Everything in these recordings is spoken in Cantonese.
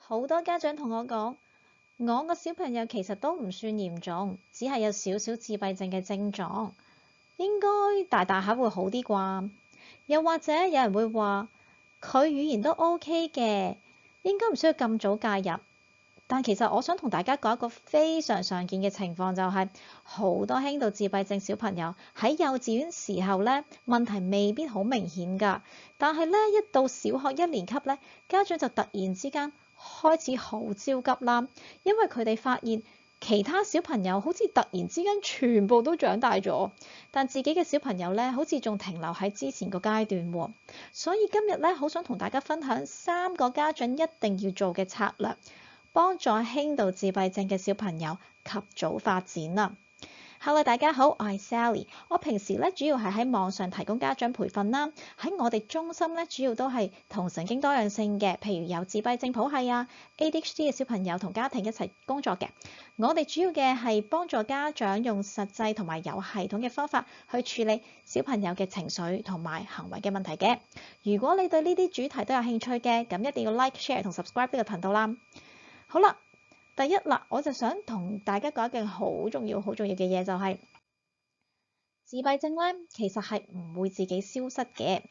好多家長同我講，我個小朋友其實都唔算嚴重，只係有少少自閉症嘅症狀，應該大大下會好啲啩？又或者有人會話佢語言都 OK 嘅，應該唔需要咁早介入。但其實我想同大家講一個非常常見嘅情況，就係好多輕度自閉症小朋友喺幼稚園時候咧，問題未必好明顯㗎，但係咧一到小學一年級咧，家長就突然之間開始好焦急啦，因為佢哋發現其他小朋友好似突然之間全部都長大咗，但自己嘅小朋友咧好似仲停留喺之前個階段喎。所以今日咧好想同大家分享3個家長一定要做嘅策略，幫助輕度自閉症嘅小朋友及早發展啦。Hello， 大家好，我係 Sally。我平時咧主要係喺網上提供家長培訓啦。喺我哋中心咧，主要都係同神經多樣性嘅，譬如有自閉症譜系啊、ADHD 嘅小朋友同家庭一齊工作嘅。我哋主要嘅係幫助家長用實際同埋有系統嘅方法去處理小朋友嘅情緒同埋行為嘅問題嘅。如果你對呢啲主題都有興趣嘅，咁一定要 Like、Share 同 Subscribe 呢個頻道啦。好啦。第一啦，我就想同大家講一件好重要嘅嘢，就係自閉症咧，其實係唔會自己消失嘅。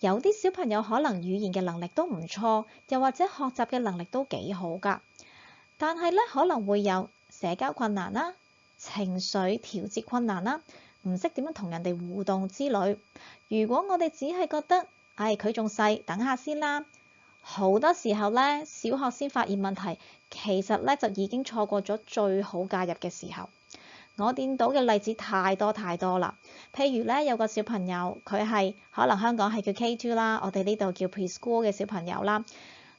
有啲小朋友可能語言嘅能力都唔錯，又或者學習嘅能力都幾好㗎，但係咧可能會有社交困難啦、情緒調節困難啦、唔識點樣同人哋互動之類。如果我哋只係覺得，佢仲細，等下先啦。好多時候咧，小學先發現問題，其實咧就已經錯過咗最好介入嘅時候。我見到嘅例子太多啦。譬如咧，有個小朋友，佢係可能香港係叫 K2 啦，我哋呢度叫 Preschool 嘅小朋友啦。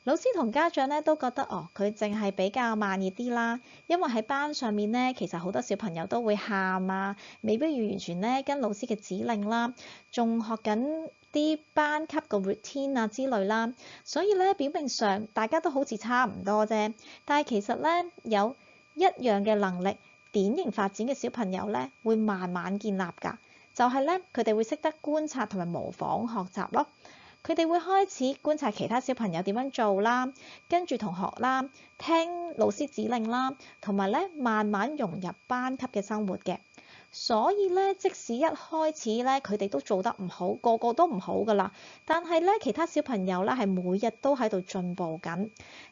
老師同家長咧都覺得佢淨係比較慢熱啲啦，因為喺班上面咧，其實好多小朋友都會喊啊，未必要完全咧跟老師嘅指令啦，仲學緊啲班級個 routine 啊之類啦，所以咧表面上大家都好似差唔多啫，但係其實咧有一樣嘅能力，典型發展嘅小朋友咧會慢慢建立㗎，就係咧佢哋會識得觀察同埋模仿學習咯。佢哋會開始觀察其他小朋友點樣做啦，跟住同學啦，聽老師指令啦，同埋咧慢慢融入班級嘅生活嘅。所以咧，即使一開始咧佢哋都做得唔好，個個都唔好㗎啦，但係咧其他小朋友咧係每日都喺度進步緊。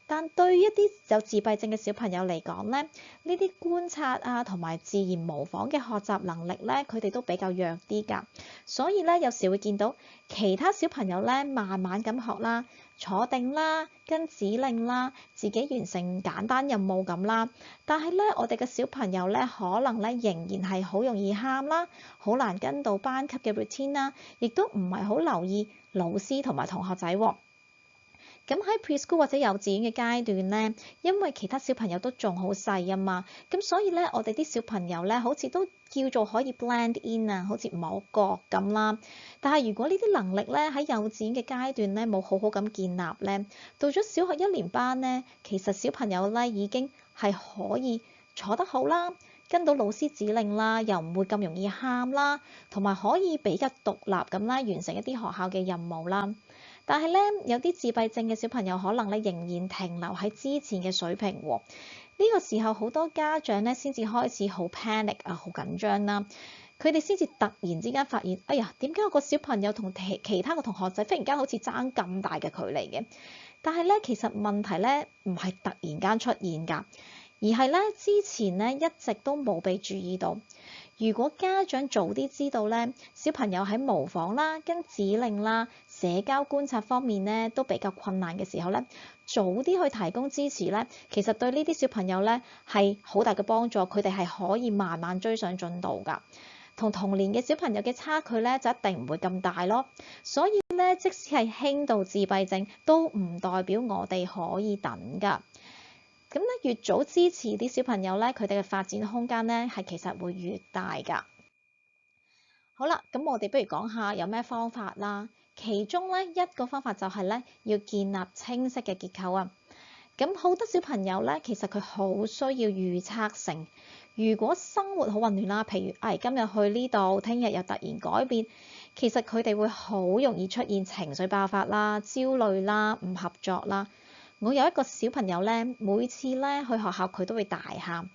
但對於一啲有自閉症嘅小朋友嚟講咧，呢啲觀察啊同埋自然模仿嘅學習能力咧，佢哋都比較弱啲㗎。所以咧，有時會見到其他小朋友咧慢慢咁學啦，坐定啦，跟指令啦，自己完成簡單任務咁啦。但係咧，我哋嘅小朋友咧，可能咧仍然係好容易喊啦，好難跟到班級嘅 routine 啦，亦都唔係好留意老師同埋同學仔喎。咁喺 preschool 或者幼稚園嘅階段咧，因為其他小朋友都仲好細啊嘛，咁所以咧，我哋啲小朋友咧，好似都叫做可以 blend in 啊，好似唔係好覺咁啦。但係如果呢啲能力咧喺幼稚園嘅階段咧冇好好咁建立咧，到咗小學1年班咧，其實小朋友咧已經係可以坐得好啦，跟到老師指令啦，又唔會咁容易喊啦，同埋可以比較獨立咁啦，完成一啲學校嘅任務啦。但係咧，有啲自閉症嘅小朋友可能咧仍然停留喺之前嘅水平喎。呢個時候好多家長咧先至開始好 panic 啊，好緊張啦。佢哋先至突然之間發現，哎呀，點解我個小朋友同其他個同學仔忽然間好似爭咁大嘅距離嘅？但係咧，其實問題咧唔係突然間出現㗎，而係咧之前咧一直都冇被注意到。如果家長早啲知道咧，小朋友喺模仿啦、跟指令啦、社交觀察方面咧都比較困難嘅時候咧，早啲去提供支持咧，其實對呢啲小朋友咧係好大嘅幫助，佢哋係可以慢慢追上進度㗎。同年嘅小朋友嘅差距咧就一定唔會咁大咯。所以咧，即使係輕度自閉症，都唔代表我哋可以等㗎。咁咧，越早支持啲小朋友咧，佢哋嘅發展空間咧係其實會越大㗎。好啦，咁我哋不如講下有咩方法啦。其中咧一個方法就係咧要建立清晰嘅結構啊。咁好多小朋友咧，其實佢好需要預測性。如果生活好混亂啦，譬如今日去呢度，聽日又突然改變，其實佢哋會好容易出現情緒爆發啦、焦慮啦、唔合作啦。我有一個小朋友咧，每次咧去學校佢都會大喊。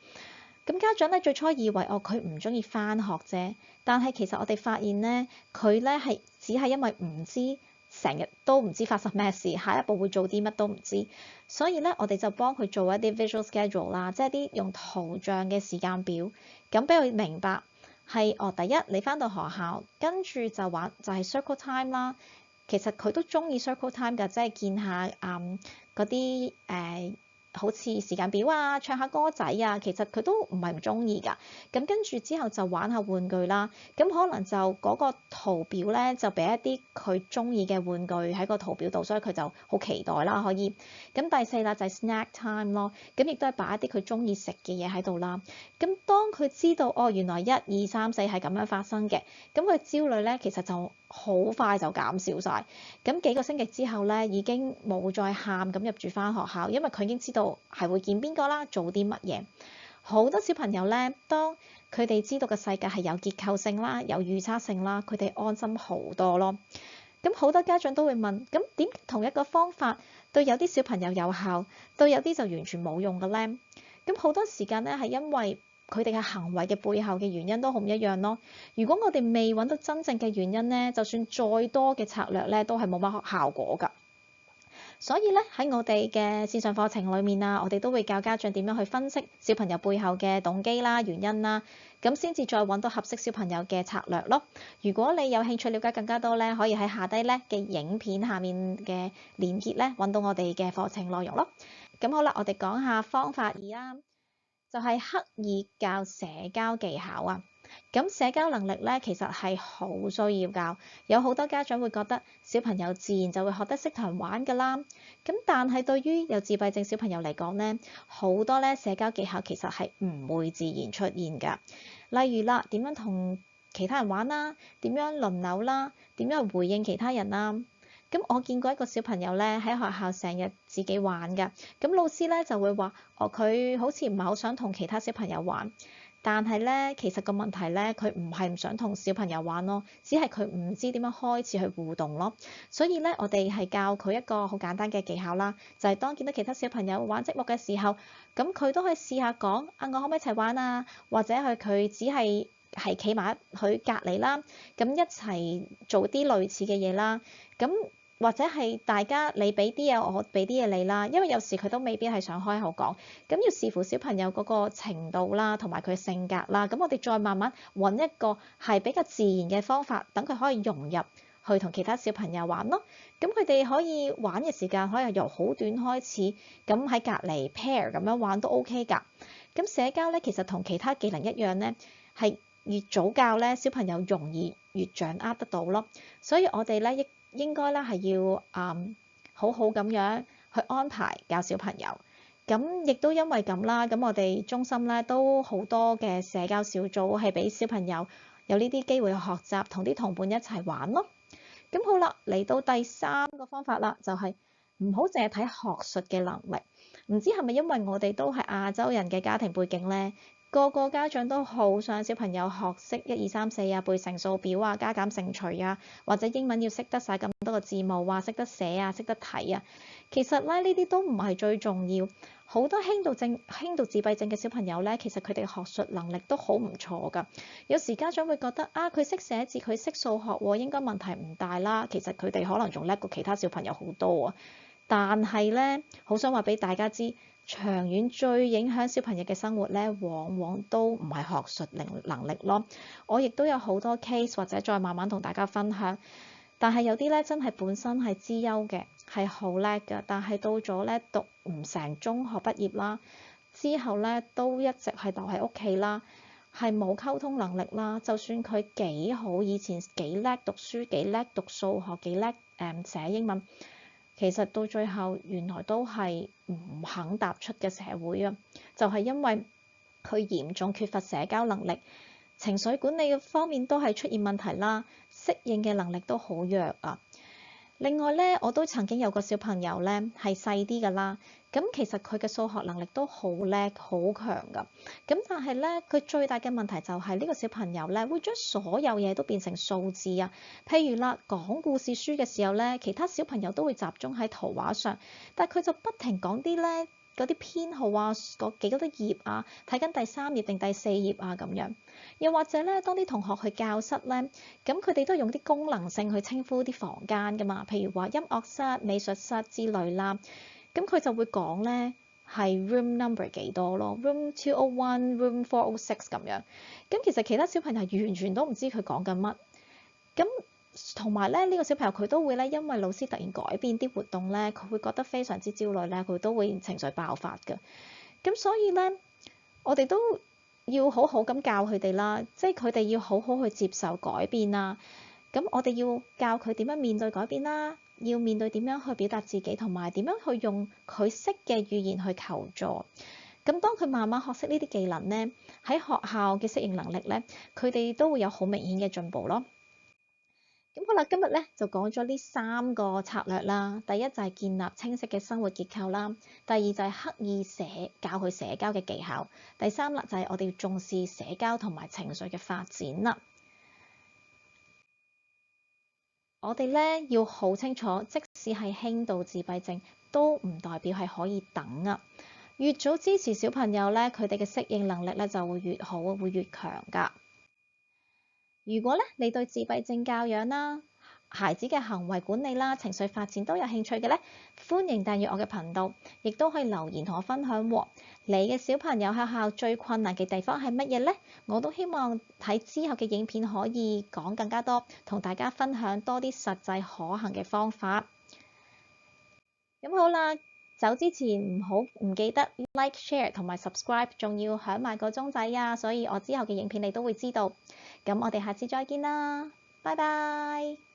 咁家長咧最初以為佢唔中意返學啫，但係其實我哋發現咧，佢咧係只係因為唔知，成日都唔知發生咩事，下一步會做啲乜都唔知，所以咧我哋就幫佢做一啲 visual schedule 啦，即係啲用圖像嘅時間表，咁俾佢明白係第一你返到學校，跟住就玩就係 circle time 啦。其實佢都中意 circle time 㗎，即係見下嗰啲好似時間表啊，唱下歌仔啊，其實佢都唔係唔中意㗎。咁跟住之後就玩下玩具啦。咁可能就嗰個圖表咧，就俾一啲佢中意嘅玩具喺個圖表度，所以佢就好期待啦。可以。咁第四啦就係 snack time 咯。咁亦都係擺一啲佢中意食嘅嘢喺度啦。咁當佢知道原來1、2、3、4係咁樣發生嘅，咁佢焦慮咧其實就好快就減少晒。咁幾個星期之後咧，已經冇再喊咁入住返學校，因為佢已經知道係會見邊個啦，做啲乜嘢。好多小朋友咧，當佢哋知道個世界係有結構性啦，有預測性啦，佢哋安心好多咯。咁好多家長都會問，咁點同一個方法對有啲小朋友有效，對有啲就完全冇用嘅咧？咁好多時間咧係因為佢哋嘅行為嘅背後嘅原因都好唔一樣咯。如果我哋未揾到真正嘅原因咧，就算再多嘅策略咧，都係冇乜效果㗎。所以咧喺我哋嘅線上課程裏面啊，我哋都會教家長點樣去分析小朋友背後嘅動機啦、原因啦，咁先至再揾到合適小朋友嘅策略咯。如果你有興趣了解更加多咧，可以喺下低咧嘅影片下面嘅連結咧揾到我哋嘅課程內容咯。咁好啦，我哋講下方法2啊。就係刻意教社交技巧啊！咁社交能力咧，其實係好需要教。有好多家長會覺得小朋友自然就會學得識同人玩㗎啦。咁但係對於有自閉症小朋友嚟講咧，好多咧社交技巧其實係唔會自然出現㗎。例如啦，點樣同其他人玩啦，點樣輪流啦，點樣回應其他人啦。咁我見過一個小朋友咧喺學校成日自己玩㗎，咁老師咧就會話佢好似唔係好想同其他小朋友玩，但係咧其實個問題咧佢唔係唔想同小朋友玩咯，只係佢唔知點樣開始去互動咯。所以咧我哋係教佢一個好簡單嘅技巧啦，就係當見到其他小朋友玩積木嘅時候，咁佢都可以試下講我可唔可以一齊玩啊？或者佢只係企埋佢隔離啦，咁一齊做啲類似嘅嘢啦，咁。或者係大家你俾啲嘢我俾啲嘢你啦，因為有時佢都未必係想開口講，咁要視乎小朋友嗰個程度啦，同埋佢性格啦，咁我哋再慢慢揾一個係比較自然嘅方法，等佢可以融入去同其他小朋友玩咯。咁佢哋可以玩嘅時間可以由好短開始，咁喺隔離 pair 咁樣玩都 OK 㗎。咁社交咧其實同其他技能一樣咧，係越早教咧小朋友容易越掌握得到咯。所以我哋咧應該咧係要好好咁樣去安排教小朋友，咁亦都因為咁啦，咁我哋中心咧都好多嘅社交小組係俾小朋友有呢啲機會去學習，同啲同伴一齊玩咯。咁好啦，嚟到第3個方法啦，就係唔好淨係睇學術嘅能力。唔知係咪因為我哋都係亞洲人嘅家庭背景咧？個個家長都好想小朋友學識1、2、3、4啊，背乘數表啊，加減乘除啊，或者英文要識得晒咁多個字母啊，識得寫啊，識得睇啊。其實咧呢啲都唔係最重要。好多輕度自閉症嘅小朋友咧，其實佢哋學術能力都好唔錯㗎。有時家長會覺得佢識寫字，佢識數學喎，應該問題唔大啦。其實佢哋可能仲叻過其他小朋友好多啊。但係咧，好想話俾大家知。長遠最影響小朋友嘅生活咧，往往都唔係學術能力咯。我亦都有好多 case 或者再慢慢同大家分享。但係有啲咧真係本身係資優嘅，係好叻㗎，但係到咗咧讀唔成中學畢業啦，之後咧都一直係留喺屋企啦，係冇溝通能力啦。就算佢幾好，以前幾叻讀書，幾叻讀數學，幾叻寫英文。其實到最後原來都係唔肯踏出嘅社會啊！就係因為佢嚴重缺乏社交能力，情緒管理嘅方面都係出現問題啦，適應嘅能力都好弱啊！另外咧，我都曾經有個小朋友咧係細啲㗎啦，咁其實佢嘅數學能力都好叻、好強㗎。咁但係咧，佢最大嘅問題就係呢個小朋友咧會將所有嘢都變成數字啊。譬如啦，講故事書嘅時候咧，其他小朋友都會集中喺圖畫上，但係佢就不停講啲咧嗰啲編號啊，嗰幾多頁啊，睇緊第3頁定第4頁啊咁樣。又或者咧，當啲同學去教室咧，咁佢哋都用啲功能性去稱呼啲房間㗎嘛，譬如話音樂室、美術室之類啦。咁佢就會講咧係 room number 幾多咯，room 201、room 406咁樣。咁其實其他小朋友完全都唔知佢講緊乜。咁同埋咧，呢個小朋友佢都會咧，因為老師突然改變啲活動咧，佢會覺得非常之焦慮咧，佢都會情緒爆發㗎。咁所以咧，我哋都要好好咁教佢哋啦，即係佢哋要好好去接受改變啊。咁我哋要教佢點樣面對改變啦，要面對點樣去表達自己，同埋點樣去用佢識嘅語言去求助。咁當佢慢慢學識呢啲技能咧，喺學校嘅適應能力咧，佢哋都會有好明顯嘅進步咯。咁好啦，今日咧就講咗呢3個策略啦。第一就係建立清晰嘅生活結構啦。第二就係刻意教佢社交嘅技巧。第3啦就係我哋要重視社交同埋情緒嘅發展啦。我哋咧要好清楚，即使係輕度自閉症，都唔代表係可以等啊。越早支持小朋友咧，佢哋嘅適應能力咧就會越好，會越強㗎。如果咧你對自閉症教養啦、孩子嘅行為管理啦、情緒發展都有興趣嘅咧，歡迎訂閱我嘅頻道，亦都可以留言同我分享喎。你嘅小朋友喺學校最困難嘅地方係乜嘢呢？我都希望喺之後嘅影片可以講更加多，同大家分享多啲實際可行嘅方法。咁好啦，走之前唔記得 like、share 同埋 subscribe，仲要響埋個鐘仔啊，所以我之後嘅影片你都會知道。咁我哋下次再見啦，拜拜。